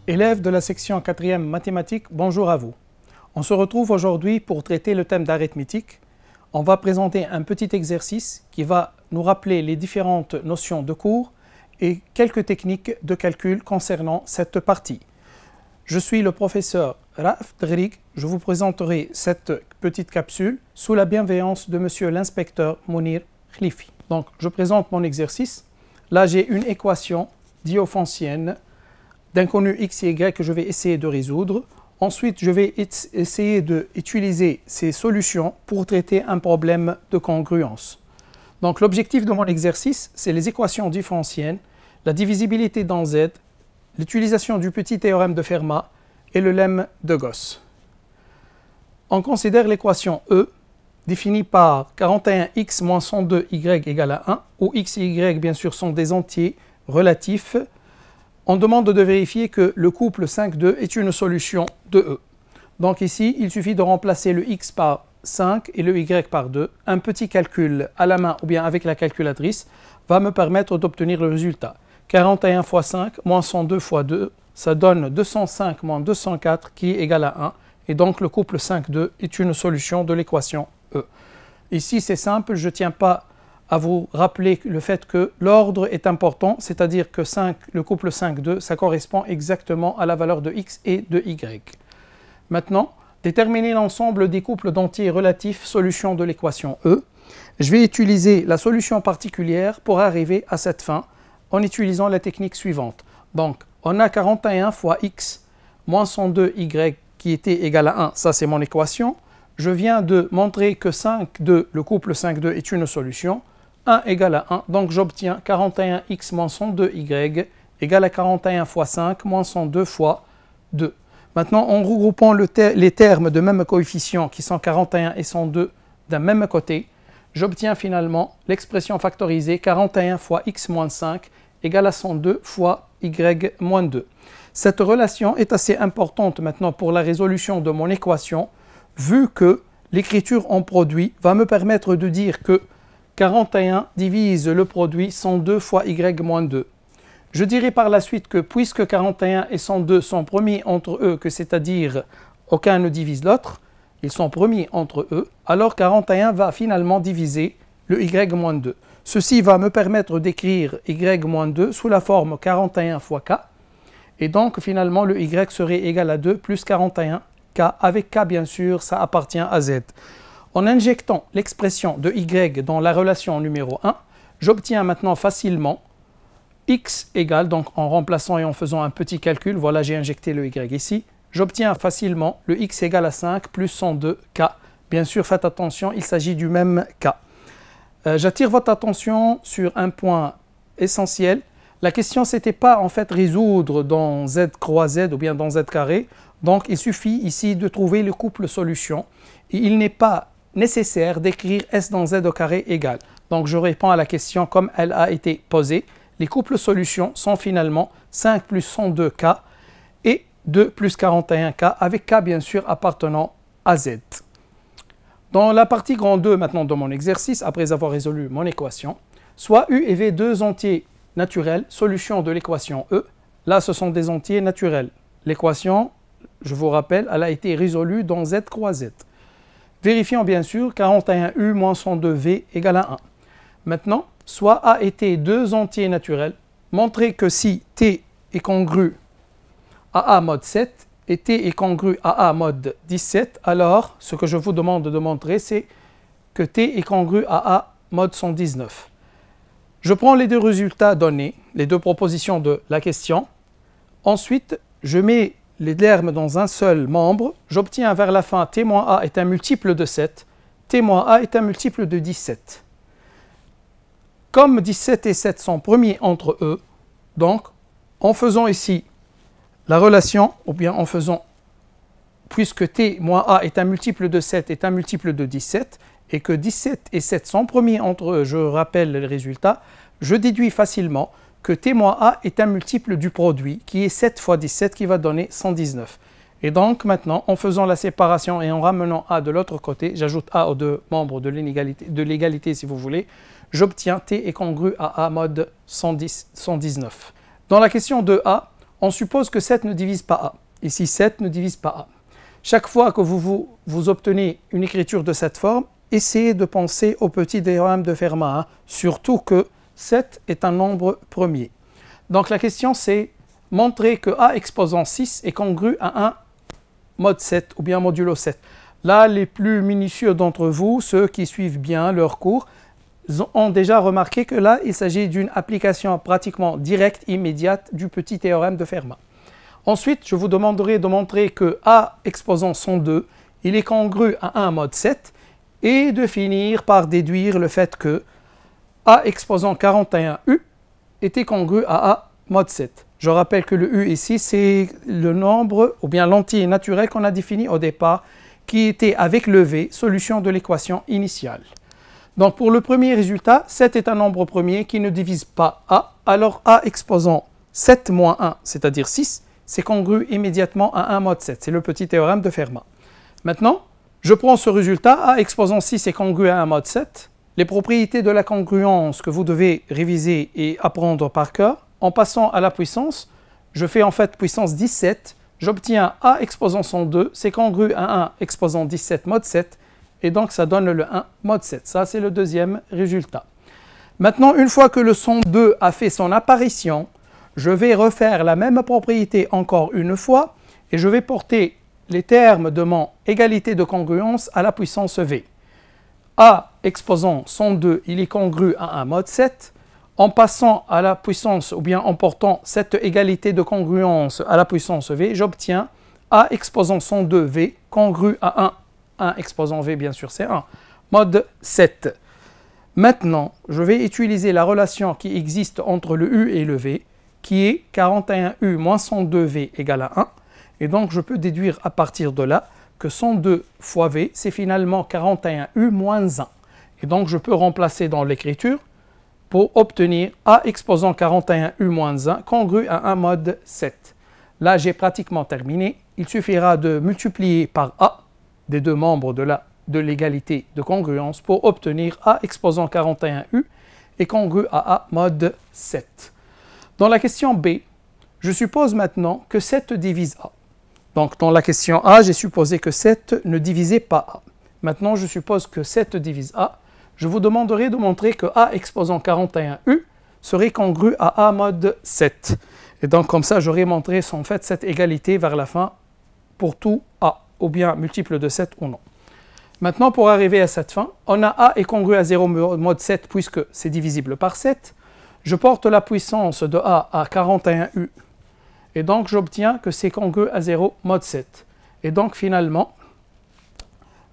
Élèves de la section 4e mathématiques, bonjour à vous. On se retrouve aujourd'hui pour traiter le thème d'arithmétique. On va présenter un petit exercice qui va nous rappeler les différentes notions de cours et quelques techniques de calcul concernant cette partie. Je suis le professeur Raaf Degrig. Je vous présenterai cette petite capsule sous la bienveillance de monsieur l'inspecteur Mounir Khlifi. Donc, je présente mon exercice. Là, j'ai une équation diophantienne d'inconnu x et y que je vais essayer de résoudre. Ensuite, je vais essayer d'utiliser ces solutions pour traiter un problème de congruence. Donc, l'objectif de mon exercice, c'est les équations différentielles, la divisibilité dans Z, l'utilisation du petit théorème de Fermat et le lemme de Gauss. On considère l'équation E définie par 41x moins 102y égale à 1, où x et y, bien sûr, sont des entiers relatifs. On demande de vérifier que le couple 5, 2 est une solution de E. Donc ici, il suffit de remplacer le x par 5 et le y par 2. Un petit calcul à la main ou bien avec la calculatrice va me permettre d'obtenir le résultat. 41 fois 5 moins 102 fois 2, ça donne 205 moins 204 qui est égal à 1. Et donc le couple 5, 2 est une solution de l'équation E. Ici, c'est simple, je ne tiens pas à vous rappeler le fait que l'ordre est important, c'est-à-dire que le couple 5, 2, ça correspond exactement à la valeur de x et de y. Maintenant, déterminer l'ensemble des couples d'entiers relatifs, solution de l'équation E. Je vais utiliser la solution particulière pour arriver à cette fin en utilisant la technique suivante. Donc, on a 41 fois x moins 102y qui était égal à 1, ça c'est mon équation. Je viens de montrer que 5, 2, le couple 5, 2 est une solution. 1 égale à 1, donc j'obtiens 41x moins 102y égale à 41 fois 5 moins 102 fois 2. Maintenant, en regroupant les termes de même coefficient qui sont 41 et 102 d'un même côté, j'obtiens finalement l'expression factorisée 41 fois x moins 5 égale à 102 fois y moins 2. Cette relation est assez importante maintenant pour la résolution de mon équation, vu que l'écriture en produit va me permettre de dire que 41 divise le produit 102 fois y moins 2. Je dirai par la suite que puisque 41 et 102 sont premiers entre eux, que c'est-à-dire aucun ne divise l'autre, ils sont premiers entre eux, alors 41 va finalement diviser le y moins 2. Ceci va me permettre d'écrire y moins 2 sous la forme 41 fois k, et donc finalement le y serait égal à 2 plus 41 k, avec k bien sûr, ça appartient à z. En injectant l'expression de y dans la relation numéro 1, j'obtiens maintenant facilement x égale, donc en remplaçant et en faisant un petit calcul, voilà j'ai injecté le y ici, j'obtiens facilement le x égale à 5 plus 102k. Bien sûr, faites attention, il s'agit du même k. J'attire votre attention sur un point essentiel. La question, c'était pas en fait résoudre dans z croix z ou bien dans z carré. Donc, il suffit ici de trouver le couple solution. Et il n'est pas nécessaire d'écrire s dans z au carré égal. Donc, je réponds à la question comme elle a été posée. Les couples solutions sont finalement 5 plus 102k et 2 plus 41k, avec k bien sûr appartenant à z. Dans la partie grand 2 maintenant de mon exercice, après avoir résolu mon équation, soit u et v deux entiers naturels, solution de l'équation E. Là, ce sont des entiers naturels. L'équation, je vous rappelle, elle a été résolue dans z croix z. Vérifions bien sûr 41u moins 102v égale à 1. Maintenant, soit a et t deux entiers naturels, montrez que si t est congru à a mode 7 et t est congru à a mode 17, alors ce que je vous demande de montrer, c'est que t est congru à a mode 119. Je prends les deux résultats donnés, les deux propositions de la question. Ensuite, je mets les termes dans un seul membre. J'obtiens vers la fin t moins a est un multiple de 7, t moins a est un multiple de 17. Comme 17 et 7 sont premiers entre eux, donc en faisant ici la relation, ou bien en faisant, puisque t moins a est un multiple de 7 est un multiple de 17, et que 17 et 7 sont premiers entre eux, je rappelle le résultat, je déduis facilement que t moins a est un multiple du produit, qui est 7 fois 17, qui va donner 119. Et donc maintenant, en faisant la séparation et en ramenant a de l'autre côté, j'ajoute a aux deux membres de l'égalité si vous voulez, j'obtiens t est congru à a mode 119. Dans la question de a, on suppose que 7 ne divise pas A. Ici, 7 ne divise pas A. Chaque fois que vous obtenez une écriture de cette forme, essayez de penser au petit théorème de Fermat, surtout que 7 est un nombre premier. Donc la question c'est montrer que A exposant 6 est congru à un mod 7 ou bien modulo 7. Là, les plus minutieux d'entre vous, ceux qui suivent bien leur cours, ont déjà remarqué que là, il s'agit d'une application pratiquement directe, immédiate du petit théorème de Fermat. Ensuite, je vous demanderai de montrer que A exposant 102, il est congru à un mod 7 et de finir par déduire le fait que A exposant 41U était congru à A mod 7. Je rappelle que le U ici, c'est le nombre ou bien l'entier naturel qu'on a défini au départ qui était avec le V, solution de l'équation initiale. Donc pour le premier résultat, 7 est un nombre premier qui ne divise pas A, alors A exposant 7 moins 1, c'est-à-dire 6, c'est congru immédiatement à 1 mod 7. C'est le petit théorème de Fermat. Maintenant, je prends ce résultat, A exposant 6 est congru à 1 mod 7. Les propriétés de la congruence que vous devez réviser et apprendre par cœur, en passant à la puissance, je fais en fait puissance 17, j'obtiens A exposant 102, c'est congru à 1 exposant 17 mod 7, et donc ça donne le 1 mod 7. Ça, c'est le deuxième résultat. Maintenant, une fois que le 102 a fait son apparition, je vais refaire la même propriété encore une fois, et je vais porter les termes de mon égalité de congruence à la puissance V. A exposant 102, il est congru à 1 mod 7. En passant à la puissance, ou bien en portant cette égalité de congruence à la puissance V, j'obtiens A exposant 102V congru à 1 exposant V, bien sûr, c'est 1, mod 7. Maintenant, je vais utiliser la relation qui existe entre le U et le V, qui est 41U moins 102V égale à 1. Et donc, je peux déduire à partir de là que 102 fois V, c'est finalement 41U moins 1. Et donc, je peux remplacer dans l'écriture pour obtenir A exposant 41U moins 1 congru à 1 mod 7. Là, j'ai pratiquement terminé. Il suffira de multiplier par A des deux membres de l'égalité de congruence pour obtenir A exposant 41U est congru à A mod 7. Dans la question B, je suppose maintenant que 7 divise A. Donc, dans la question A, j'ai supposé que 7 ne divisait pas A. Maintenant, je suppose que 7 divise A. Je vous demanderai de montrer que A exposant 41U serait congru à A mod 7. Et donc, comme ça, j'aurai montré en fait cette égalité vers la fin pour tout A, ou bien multiple de 7 ou non. Maintenant, pour arriver à cette fin, on a A est congru à 0 mod 7 puisque c'est divisible par 7. Je porte la puissance de A à 41U. Et donc, j'obtiens que c'est congru à 0 mod 7. Et donc, finalement,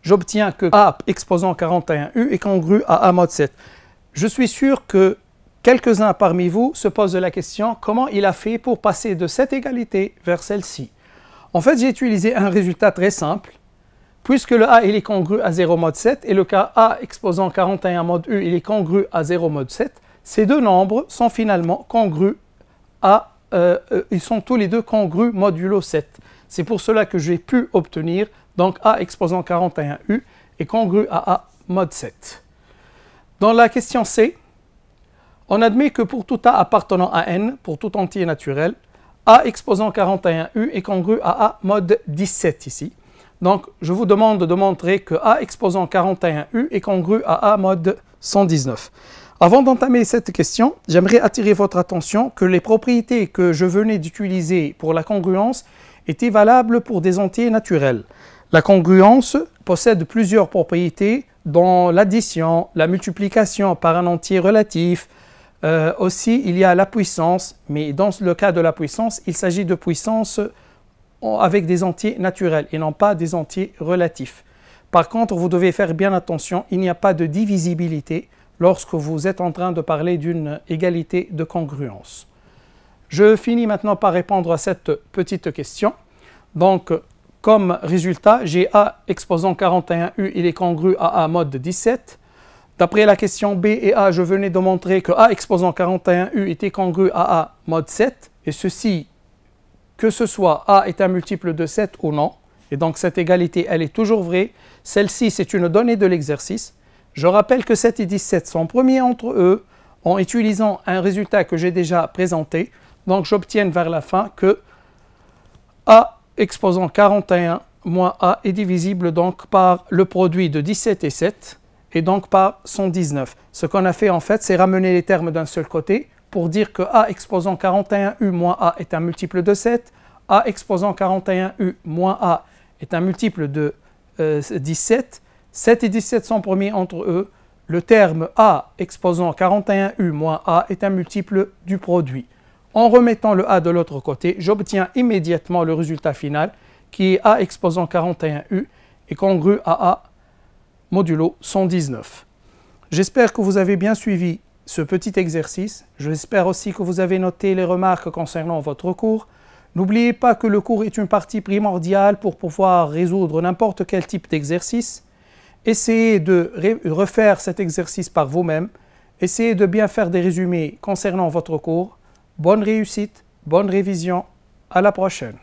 j'obtiens que A exposant 41U est congru à A mod 7. Je suis sûr que quelques-uns parmi vous se posent la question comment il a fait pour passer de cette égalité vers celle-ci. En fait, j'ai utilisé un résultat très simple. Puisque le A il est congru à 0 mod 7 et le cas A exposant 41 mod U il est congru à 0 mod 7, ces deux nombres sont finalement congrus à ils sont tous les deux congrus modulo 7. C'est pour cela que j'ai pu obtenir donc A exposant 41U est congru à A mod 7. Dans la question C, on admet que pour tout A appartenant à N, pour tout entier naturel, A exposant 41U est congru à A mod 17 ici. Donc, je vous demande de montrer que A exposant 41U est congru à A mod 119. Avant d'entamer cette question, j'aimerais attirer votre attention que les propriétés que je venais d'utiliser pour la congruence étaient valables pour des entiers naturels. La congruence possède plusieurs propriétés dont l'addition, la multiplication par un entier relatif. Aussi, il y a la puissance, mais dans le cas de la puissance, il s'agit de puissance avec des entiers naturels et non pas des entiers relatifs. Par contre, vous devez faire bien attention, il n'y a pas de divisibilité lorsque vous êtes en train de parler d'une égalité de congruence. Je finis maintenant par répondre à cette petite question. Donc, comme résultat, j'ai A exposant 41U, il est congru à A mod 17. D'après la question B et A, je venais de montrer que A exposant 41U était congru à A mod 7, et ceci, que ce soit A est un multiple de 7 ou non, et donc cette égalité, elle est toujours vraie. Celle-ci, c'est une donnée de l'exercice. Je rappelle que 7 et 17 sont premiers entre eux en utilisant un résultat que j'ai déjà présenté. Donc j'obtiens vers la fin que A exposant 41 moins A est divisible donc par le produit de 17 et 7 et donc par 119. Ce qu'on a fait en fait, c'est ramener les termes d'un seul côté pour dire que A exposant 41U moins A est un multiple de 7, A exposant 41U moins A est un multiple de 17, 7 et 17 sont promis entre eux, le terme A exposant 41U moins A est un multiple du produit. En remettant le A de l'autre côté, j'obtiens immédiatement le résultat final qui est A exposant 41U est congru à A modulo 119. J'espère que vous avez bien suivi ce petit exercice. J'espère aussi que vous avez noté les remarques concernant votre cours. N'oubliez pas que le cours est une partie primordiale pour pouvoir résoudre n'importe quel type d'exercice. Essayez de refaire cet exercice par vous-même. Essayez de bien faire des résumés concernant votre cours. Bonne réussite, bonne révision. À la prochaine.